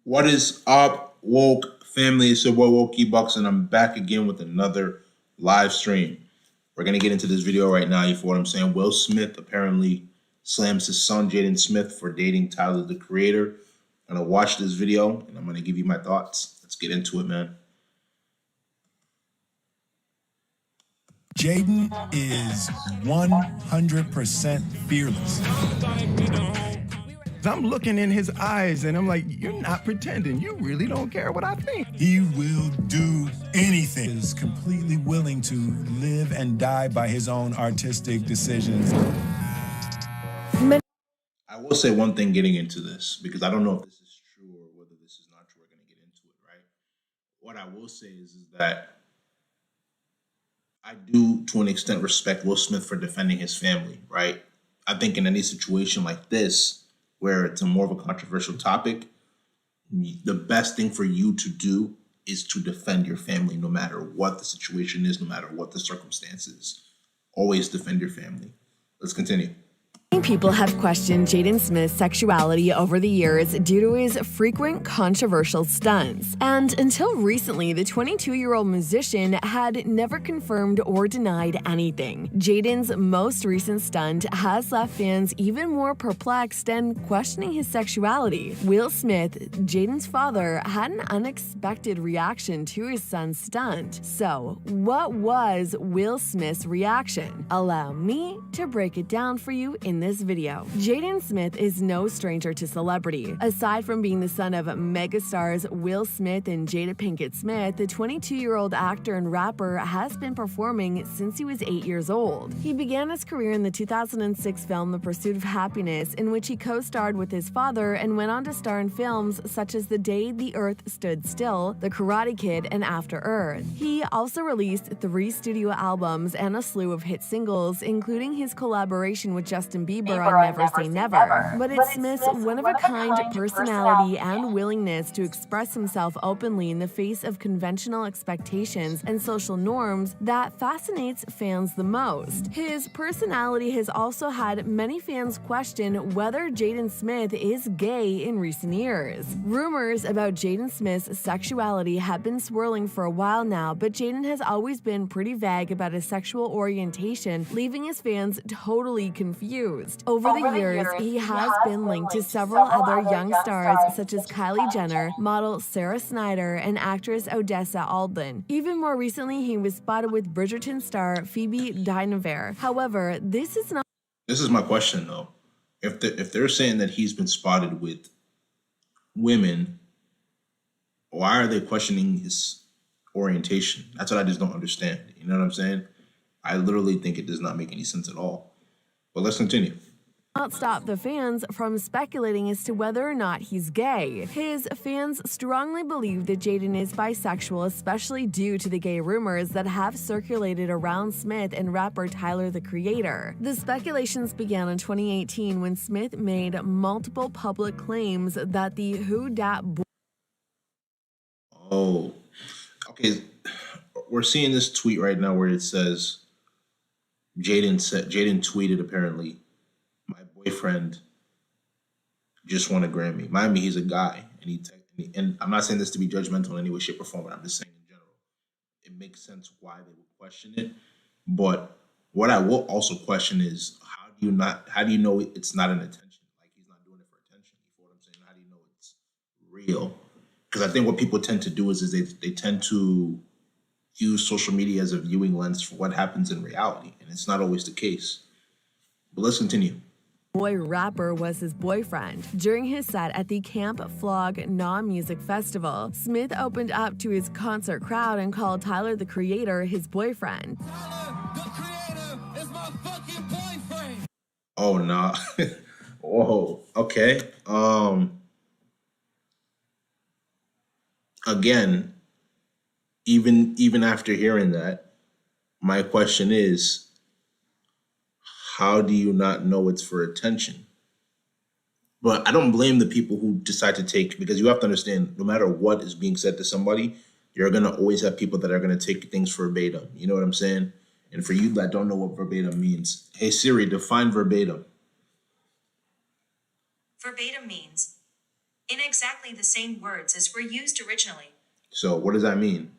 What is up, woke family? It's your boy Wokey Bucks, and I'm back again with another live stream. We're gonna get into this video right now. You feel what I'm saying? Will Smith apparently slams his son Jaden Smith for dating Tyler the Creator. I'm gonna watch this video and I'm gonna give you my thoughts. Let's get into it, man. Jaden is 100% fearless. I'm looking in his eyes and I'm like, you're not pretending. You really don't care what I think. He will do anything. He's completely willing to live and die by his own artistic decisions. I will say one thing getting into this, because I don't know if this is true or whether this is not true. We're gonna get into it, right? What I will say is that I do, to an extent, respect Will Smith for defending his family, right? I think in any situation like this, where it's a more of a controversial topic, the best thing for you to do is to defend your family no matter what the situation is, no matter what the circumstances. Always defend your family. Let's continue. People have questioned Jaden Smith's sexuality over the years due to his frequent controversial stunts. And until recently, the 22-year-old musician had never confirmed or denied anything. Jaden's most recent stunt has left fans even more perplexed and questioning his sexuality. Will Smith, Jaden's father, had an unexpected reaction to his son's stunt. So, what was Will Smith's reaction? Allow me to break it down for you in this video. Jaden Smith is no stranger to celebrity. Aside from being the son of megastars Will Smith and Jada Pinkett Smith, the 22-year-old actor and rapper has been performing since he was 8 years old. He began his career in the 2006 film The Pursuit of Happiness, in which he co-starred with his father and went on to star in films such as The Day the Earth Stood Still, The Karate Kid, and After Earth. He also released 3 studio albums and a slew of hit singles, including his collaboration with Justin Bieber on Never Say Never. But it's Smith's one-of-a-kind personality and willingness to express himself openly in the face of conventional expectations and social norms that fascinates fans the most. His personality has also had many fans question whether Jaden Smith is gay in recent years. Rumors about Jaden Smith's sexuality have been swirling for a while now, but Jaden has always been pretty vague about his sexual orientation, leaving his fans totally confused. Over the years, he has been linked to several other young stars such as Kylie Jenner, model Sarah Snyder, and actress Odessa Aldrin. Even more recently, he was spotted with Bridgerton star Phoebe Dynevor. However, this is not. This is my question though. If they're saying that he's been spotted with women, why are they questioning his orientation? That's what I just don't understand. You know what I'm saying? I literally think it does not make any sense at all. But let's continue. Not stop the fans from speculating as to whether or not he's gay. His fans strongly believe that Jaden is bisexual, especially due to the gay rumors that have circulated around Smith and rapper Tyler the Creator. The speculations began in 2018 when Smith made multiple public claims that the Who Dat Boy. Oh, okay. We're seeing this tweet right now where it says Jaden tweeted apparently, my boyfriend just won a Grammy. Mind me, he's a guy, and I'm not saying this to be judgmental in any way, shape, or form, but I'm just saying in general, it makes sense why they would question it. But what I will also question is how do you know it's not an attention? Like he's not doing it for attention. You know what I'm saying? How do you know it's real? Because I think what people tend to do is they tend to use social media as a viewing lens for what happens in reality, and it's not always the case. But let's continue. Boy rapper was his boyfriend. During his set at the Camp Flog Gnaw Music Festival, Smith opened up to his concert crowd and called Tyler the Creator his boyfriend. Tyler the Creator is my fucking boyfriend. Oh no. Whoa. Okay. Again, even after hearing that, my question is, how do you not know it's for attention? But I don't blame the people who decide to take, because you have to understand, no matter what is being said to somebody, you're going to always have people that are going to take things verbatim. You know what I'm saying? And for you that don't know what verbatim means, hey Siri, define verbatim. Verbatim means in exactly the same words as were used originally. So what does that mean?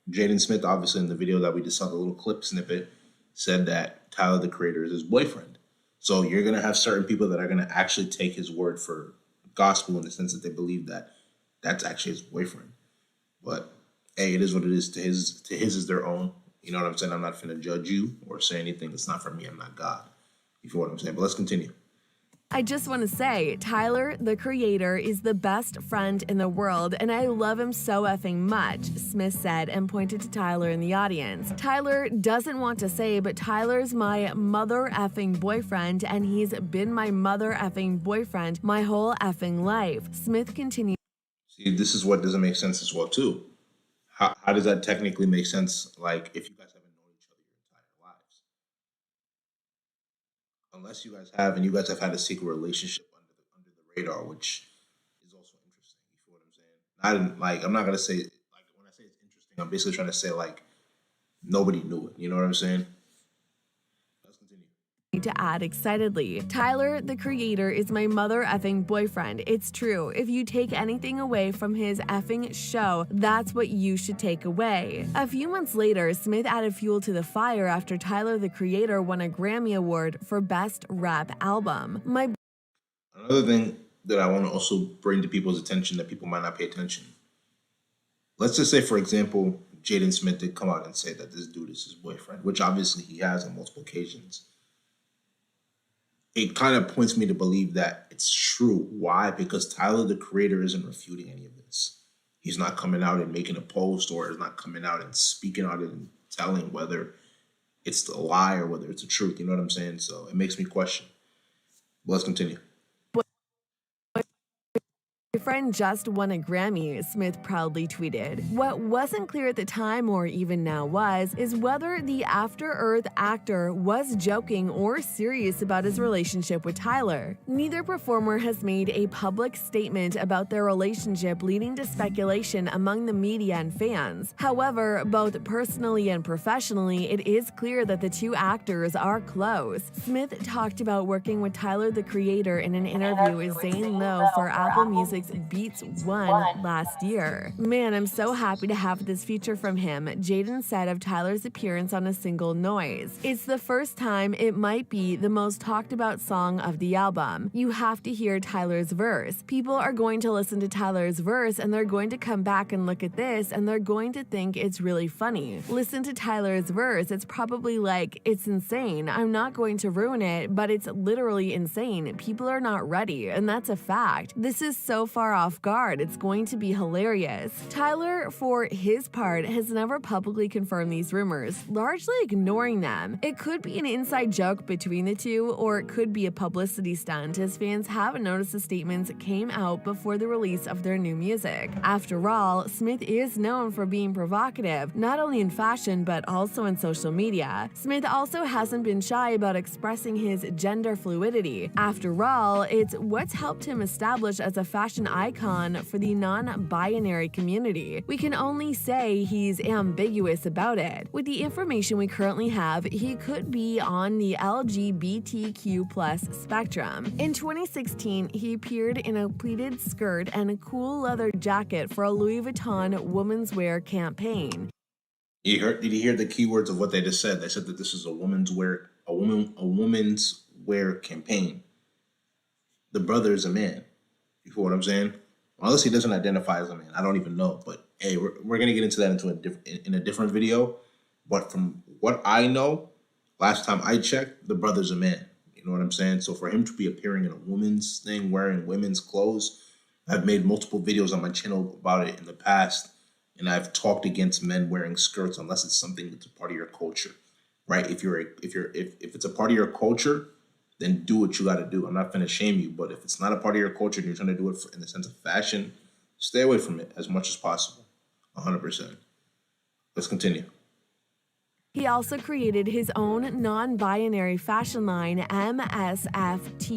Jaden Smith, obviously in the video that we just saw, the little clip snippet, said that Tyler the Creator is his boyfriend. So you're gonna have certain people that are gonna actually take his word for gospel in the sense that they believe that that's actually his boyfriend. But hey, it is what it is. To his is their own. You know what I'm saying? I'm not finna judge you or say anything that's not for me. I'm not God. You feel what I'm saying? But let's continue. I just want to say, Tyler, the Creator, is the best friend in the world, and I love him so effing much, Smith said and pointed to Tyler in the audience. Tyler doesn't want to say, but Tyler's my mother effing boyfriend, and he's been my mother effing boyfriend my whole effing life. Smith continued. See, this is what doesn't make sense as well, too. How does that technically make sense, like, if you guys haven't known each other your entire lives? Unless you guys have, and you guys have had a secret relationship under the radar, which is also interesting. You feel what I'm saying? I'm not gonna say, like, when I say it's interesting, I'm basically trying to say, like, nobody knew it. You know what I'm saying? Let's continue. To add excitedly, Tyler, the Creator, is my mother effing boyfriend. It's true. If you take anything away from his effing show, that's what you should take away. A few months later, Smith added fuel to the fire after Tyler, the Creator, won a Grammy Award for Best Rap Album. Another thing that I want to also bring to people's attention that people might not pay attention. Let's just say, for example, Jaden Smith did come out and say that this dude is his boyfriend, which obviously he has on multiple occasions. It kind of points me to believe that it's true. Why? Because Tyler, the Creator, isn't refuting any of this. He's not coming out and making a post, or is not coming out and speaking on it and telling whether it's a lie or whether it's the truth. You know what I'm saying? So it makes me question. Let's continue. Boyfriend just won a Grammy, Smith proudly tweeted. What wasn't clear at the time, or even now is whether the After Earth actor was joking or serious about his relationship with Tyler. Neither performer has made a public statement about their relationship, leading to speculation among the media and fans. However, both personally and professionally, it is clear that the two actors are close. Smith talked about working with Tyler, the Creator, in an interview with Zane Lowe for Apple Music's Beats One last year. Man, I'm so happy to have this feature from him, Jaden said of Tyler's appearance on A Single Noise. It's the first time, it might be the most talked about song of the album. You have to hear Tyler's verse. People are going to listen to Tyler's verse and they're going to come back and look at this and they're going to think it's really funny. Listen to Tyler's verse. It's probably like, it's insane. I'm not going to ruin it, but it's literally insane. People are not ready, and that's a fact. This is so far off guard. It's going to be hilarious. Tyler, for his part, has never publicly confirmed these rumors, largely ignoring them. It could be an inside joke between the two, or it could be a publicity stunt, as fans haven't noticed the statements came out before the release of their new music. After all, Smith is known for being provocative, not only in fashion but also in social media. Smith also hasn't been shy about expressing his gender fluidity. After all, it's what's helped him establish as a fashion icon for the non-binary community. We can only say he's ambiguous about it. With the information we currently have, he could be on the LGBTQ+ spectrum. In 2016, he appeared in a pleated skirt and a cool leather jacket for a Louis Vuitton women's wear campaign. Did you hear the keywords of what they just said? They said that this is a woman's wear campaign. The brother is a man. You feel what I'm saying? Unless he doesn't identify as a man, I don't even know. But hey, we're gonna get into that in a different video. But from what I know, last time I checked, the brother's a man. You know what I'm saying? So for him to be appearing in a woman's thing, wearing women's clothes, I've made multiple videos on my channel about it in the past, and I've talked against men wearing skirts unless it's something that's a part of your culture, right? If it's a part of your culture, then do what you got to do. I'm not going to shame you, but if it's not a part of your culture and you're trying to do it in the sense of fashion, stay away from it as much as possible. 100%. Let's continue. He also created his own non-binary fashion line, MSFTS.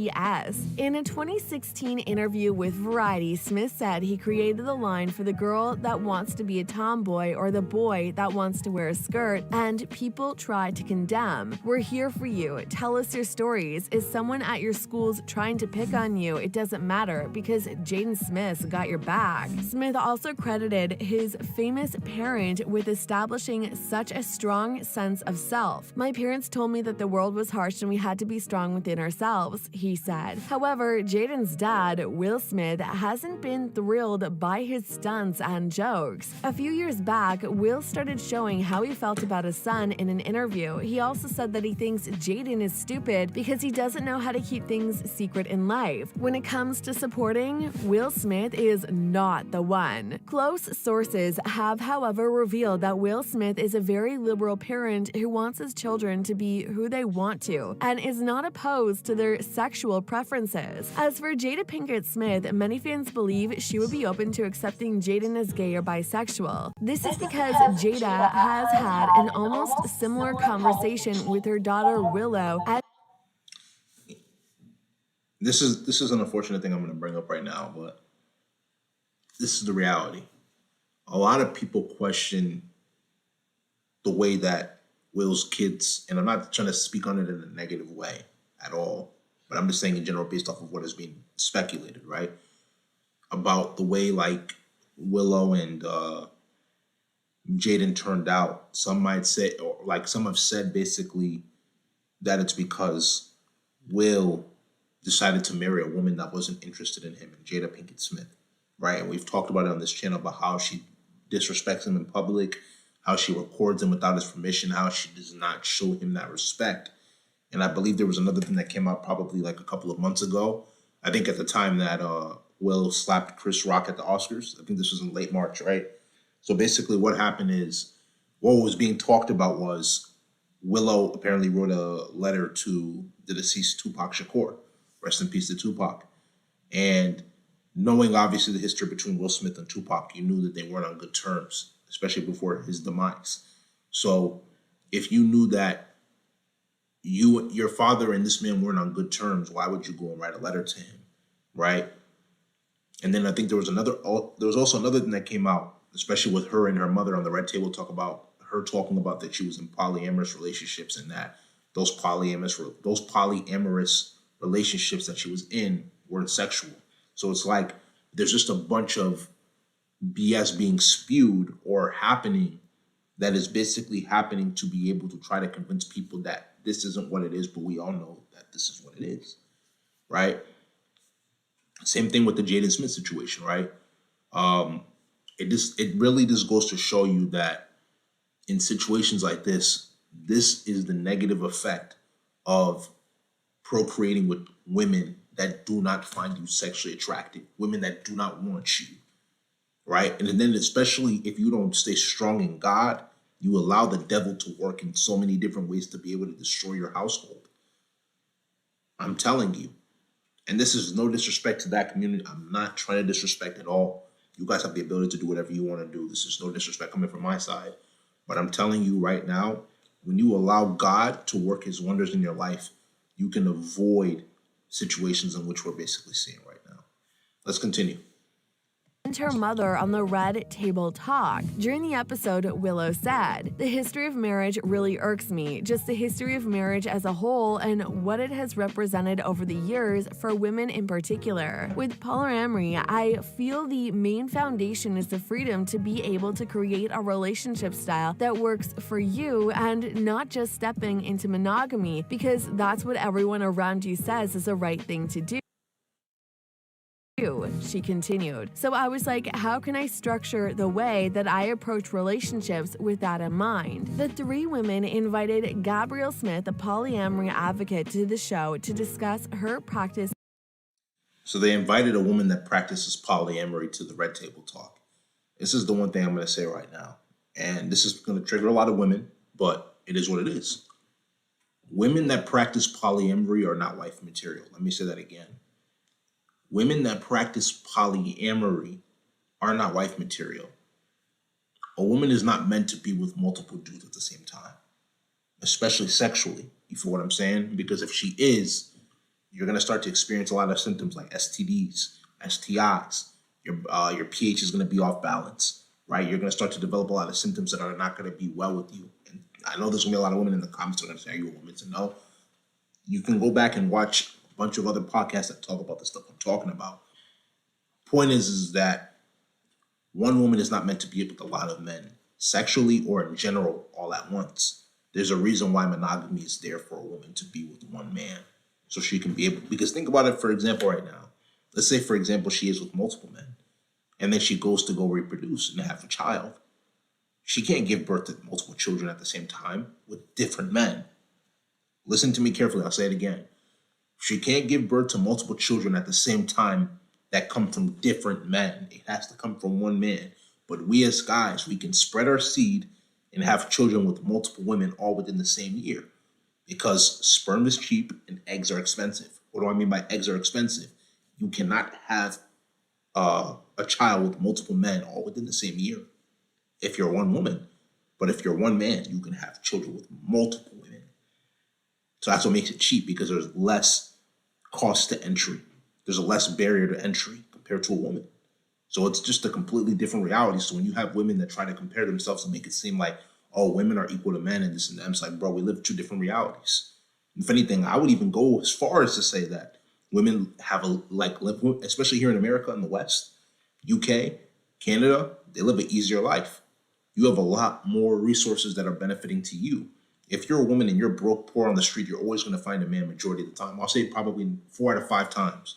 In a 2016 interview with Variety, Smith said he created the line for the girl that wants to be a tomboy or the boy that wants to wear a skirt, and people try to condemn. We're here for you. Tell us your stories. Is someone at your schools trying to pick on you? It doesn't matter because Jaden Smith's got your back. Smith also credited his famous parent with establishing such a strong sense of self. My parents told me that the world was harsh and we had to be strong within ourselves, he said. However, Jaden's dad, Will Smith, hasn't been thrilled by his stunts and jokes. A few years back, Will started showing how he felt about his son in an interview. He also said that he thinks Jaden is stupid because he doesn't know how to keep things secret in life. When it comes to supporting, Will Smith is not the one. Close sources have, however, revealed that Will Smith is a very liberal parent who wants his children to be who they want to and is not opposed to their sexual preferences. As for Jada Pinkett Smith, many fans believe she would be open to accepting Jaden as gay or bisexual. This is because Jada has had an almost similar conversation with her daughter Willow at This is an unfortunate thing I'm going to bring up right now, but this is the reality. A lot of people question the way that Will's kids, and I'm not trying to speak on it in a negative way at all, but I'm just saying in general based off of what is being speculated, right? About the way like Willow and Jaden turned out. Some might say, or like some have said basically that it's because Will decided to marry a woman that wasn't interested in him, and Jada Pinkett Smith, right? And we've talked about it on this channel about how she disrespects him in public, how she records him without his permission, how she does not show him that respect. And I believe there was another thing that came out probably like a couple of months ago. I think at the time that Will slapped Chris Rock at the Oscars. I think this was in late March, right? So basically what happened is, what was being talked about was Willow apparently wrote a letter to the deceased Tupac Shakur. Rest in peace to Tupac. And knowing obviously the history between Will Smith and Tupac, you knew that they weren't on good terms, especially before his demise. So if you knew that your father and this man weren't on good terms, why would you go and write a letter to him, right? And then I think there was also another thing that came out, especially with her and her mother on the Red Table Talk, about her talking about that she was in polyamorous relationships and that those polyamorous relationships that she was in weren't sexual. So it's like there's just a bunch of BS being spewed or happening that is basically happening to be able to try to convince people that this isn't what it is, but we all know that this is what it is, right? Same thing with the Jaden Smith situation, right? It really just goes to show you that in situations like this is the negative effect of procreating with women that do not find you sexually attractive, women that do not want you, right? And then especially if you don't stay strong in God, you allow the devil to work in so many different ways to be able to destroy your household. I'm telling you. And this is no disrespect to that community. I'm not trying to disrespect at all. You guys have the ability to do whatever you want to do. This is no disrespect coming from my side. But I'm telling you right now, when you allow God to work his wonders in your life, you can avoid situations in which we're basically seeing right now. Let's continue. And her mother on the Red Table Talk. During the episode, Willow said, "The history of marriage really irks me, just the history of marriage as a whole and what it has represented over the years for women in particular. With polyamory, I feel the main foundation is the freedom to be able to create a relationship style that works for you and not just stepping into monogamy because that's what everyone around you says is the right thing to do." She continued. So I was like, how can I structure the way that I approach relationships with that in mind? The three women invited Gabrielle Smith, a polyamory advocate, to the show to discuss her practice. So they invited a woman that practices polyamory to the Red Table Talk. This is the one thing I'm going to say right now. And this is going to trigger a lot of women, but it is what it is. Women that practice polyamory are not wife material. Let me say that again. Women that practice polyamory are not wife material. A woman is not meant to be with multiple dudes at the same time. especially sexually. You feel what I'm saying? Because if she is, you're gonna start to experience a lot of symptoms like STDs, STIs. Your pH is gonna be off balance, right? You're gonna start to develop a lot of symptoms that are not gonna be well with you. And I know there's gonna be a lot of women in the comments that are gonna say, "Are you a woman?" To know, you can go back and watch a bunch of other podcasts that talk about the stuff I'm talking about. Point is that one woman is not meant to be with a lot of men, sexually or in general, all at once. There's a reason why monogamy is there for a woman to be with one man. So she can be able, because think about it, for example, right now. Let's say, for example, she is with multiple men, and then she goes to go reproduce and have a child. She can't give birth to multiple children at the same time with different men. Listen to me carefully, I'll say it again. She can't give birth to multiple children at the same time that come from different men. It has to come from one man. But we as guys, we can spread our seed and have children with multiple women all within the same year, because sperm is cheap and eggs are expensive. What do I mean by eggs are expensive? You cannot have a child with multiple men all within the same year if you're one woman. But if you're one man, you can have children with multiple women. So that's what makes it cheap, because there's less cost to entry. There's a less barrier to entry compared to a woman. So it's just a completely different reality. So when you have women that try to compare themselves and make it seem like, oh, women are equal to men and this and that, it's like, bro, we live two different realities. If anything, I would even go as far as to say that women have especially here in America, in the West, UK, Canada, they live an easier life. You have a lot more resources that are benefiting to you. If you're a woman and you're broke, poor on the street, you're always going to find a man majority of the time. I'll say probably 4 out of 5 times,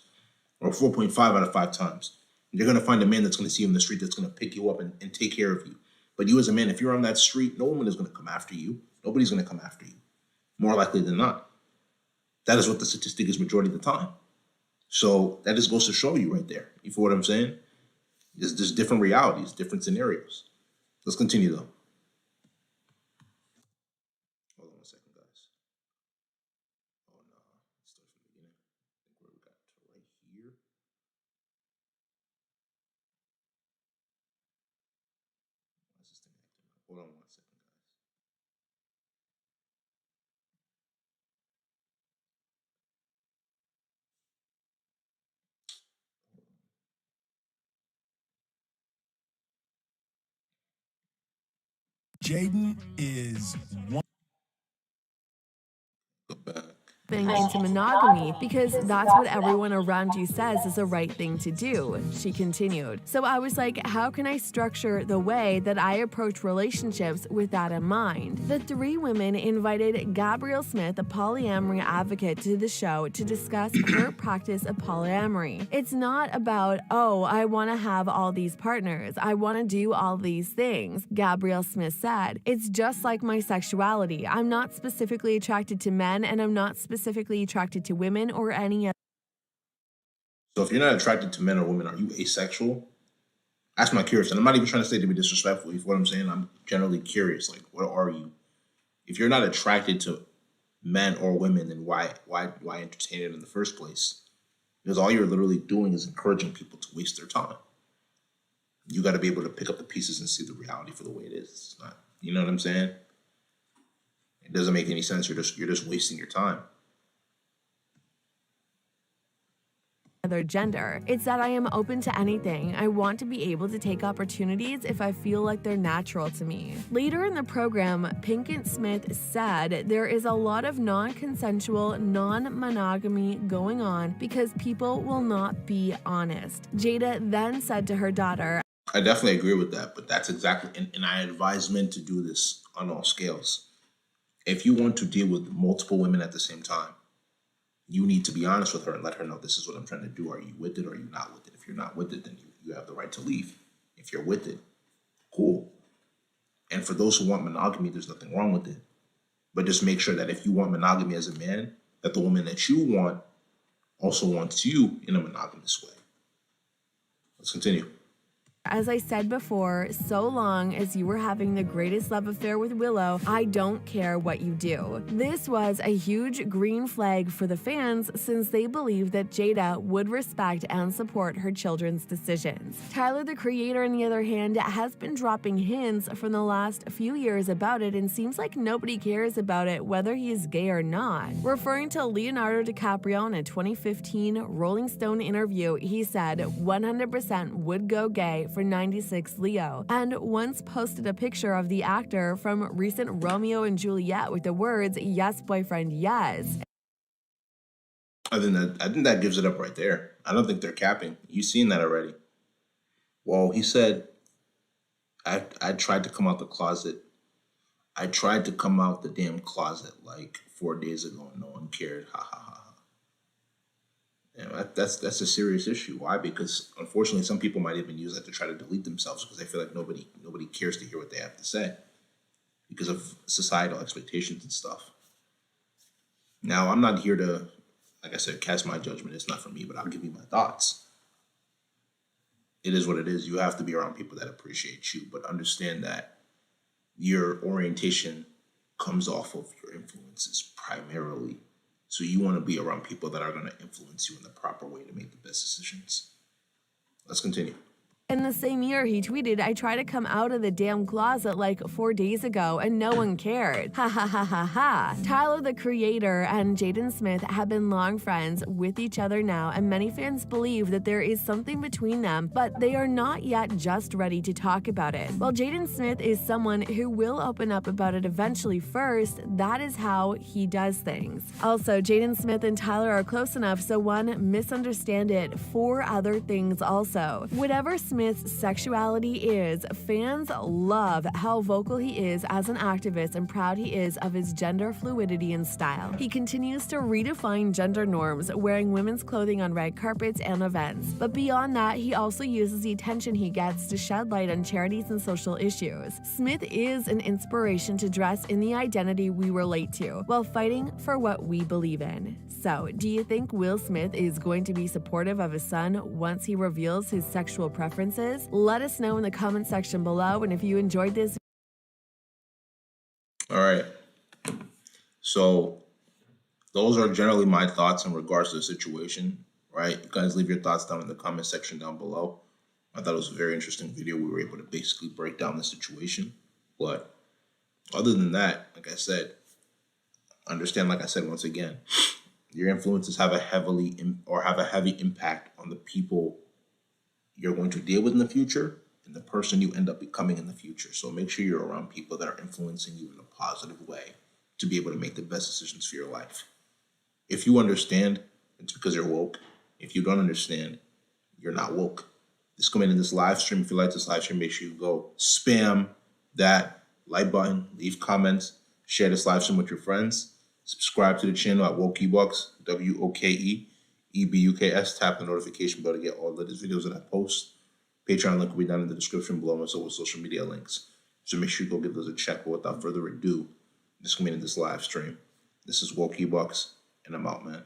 or 4.5 out of 5 times. You're going to find a man that's going to see you in the street that's going to pick you up and take care of you. But you as a man, if you're on that street, no woman is going to come after you. Nobody's going to come after you, more likely than not. That is what the statistic is majority of the time. So that just goes to show you right there. You feel what I'm saying? There's different realities, different scenarios. Let's continue though. Hold on one second, guys. Oh no, it starts from the beginning. I think where we got to right here. Why is this thing acting up? Hold on one second, guys. Jaden is one. Go back. Into monogamy because that's what everyone around you says is the right thing to do, she continued. So I was like, how can I structure the way that I approach relationships with that in mind? The 3 women invited Gabrielle Smith, a polyamory advocate, to the show to discuss her practice of polyamory. It's not about, oh, I want to have all these partners, I want to do all these things, Gabrielle Smith said. It's just like my sexuality. I'm not specifically attracted to men, and I'm not specifically attracted to women or any other. So if you're not attracted to men or women, are you asexual? That's my curious. And I'm not even trying to say to be disrespectful. You know what I'm saying? I'm generally curious. Like, what are you? If you're not attracted to men or women, then why entertain it in the first place? Because all you're literally doing is encouraging people to waste their time. You got to be able to pick up the pieces and see the reality for the way it is. It's not, you know what I'm saying? It doesn't make any sense. You're just wasting your time. Other gender. It's that I am open to anything. I want to be able to take opportunities if I feel like they're natural to me. Later in the program, Pinkett Smith said there is a lot of non-consensual, non-monogamy going on because people will not be honest. Jada then said to her daughter, I definitely agree with that, but that's exactly, and I advise men to do this on all scales. If you want to deal with multiple women at the same time, you need to be honest with her and let her know, this is what I'm trying to do. Are you with it or are you not with it? If you're not with it, then you have the right to leave. If you're with it, cool. And for those who want monogamy, there's nothing wrong with it. But just make sure that if you want monogamy as a man, that the woman that you want also wants you in a monogamous way. Let's continue. As I said before, so long as you were having the greatest love affair with Willow, I don't care what you do. This was a huge green flag for the fans since they believed that Jada would respect and support her children's decisions. Tyler, the Creator, on the other hand, has been dropping hints from the last few years about it and seems like nobody cares about it whether he is gay or not. Referring to Leonardo DiCaprio in a 2015 Rolling Stone interview, he said 100% would go gay for 96 Leo, and once posted a picture of the actor from recent Romeo and Juliet with the words, "Yes, boyfriend, yes." I think that gives it up right there. I don't think they're capping. You've seen that already. Well, he said, I tried to come out the closet. I tried to come out the damn closet like 4 days ago and no one cared. Ha ha ha. Yeah, that's a serious issue. Why? Because unfortunately, some people might even use that to try to delete themselves because they feel like nobody cares to hear what they have to say because of societal expectations and stuff. Now, I'm not here to, like I said, cast my judgment. It's not for me, but I'll give you my thoughts. It is what it is. You have to be around people that appreciate you, but understand that your orientation comes off of your influences primarily. So you want to be around people that are going to influence you in the proper way to make the best decisions. Let's continue. In the same year, he tweeted, "I tried to come out of the damn closet like 4 days ago and no one cared. Ha ha ha ha ha." Tyler, the Creator, and Jaden Smith have been long friends with each other now, and many fans believe that there is something between them, but they are not yet just ready to talk about it. While Jaden Smith is someone who will open up about it eventually first, that is how he does things. Also, Jaden Smith and Tyler are close enough so one misunderstand it for other things also. Whatever Smith's sexuality is, fans love how vocal he is as an activist and proud he is of his gender fluidity and style. He continues to redefine gender norms, wearing women's clothing on red carpets and events. But beyond that, he also uses the attention he gets to shed light on charities and social issues. Smith is an inspiration to dress in the identity we relate to, while fighting for what we believe in. So, do you think Will Smith is going to be supportive of his son once he reveals his sexual preferences? Let us know in the comment section below, and if you enjoyed this. All right. So those are generally my thoughts in regards to the situation, right? You guys leave your thoughts down in the comment section down below. I thought it was a very interesting video. We were able to basically break down the situation. But other than that, like I said, understand, like I said, once again, your influences have a heavy impact on the people you're going to deal with in the future and the person you end up becoming in the future. So make sure you're around people that are influencing you in a positive way to be able to make the best decisions for your life. If you understand, it's because you're woke. If you don't understand, you're not woke. Just come in this live stream. If you like this live stream, make sure you go spam that like button, leave comments, share this live stream with your friends. Subscribe to the channel at WokeEbucks, WOKEEBUKS. Tap the notification bell to get all the latest videos that I post. Patreon link will be down in the description below, and so will social media links. So make sure you go give those a check. But without further ado, just come in this live stream. This is WokeEbucks, and I'm out, man.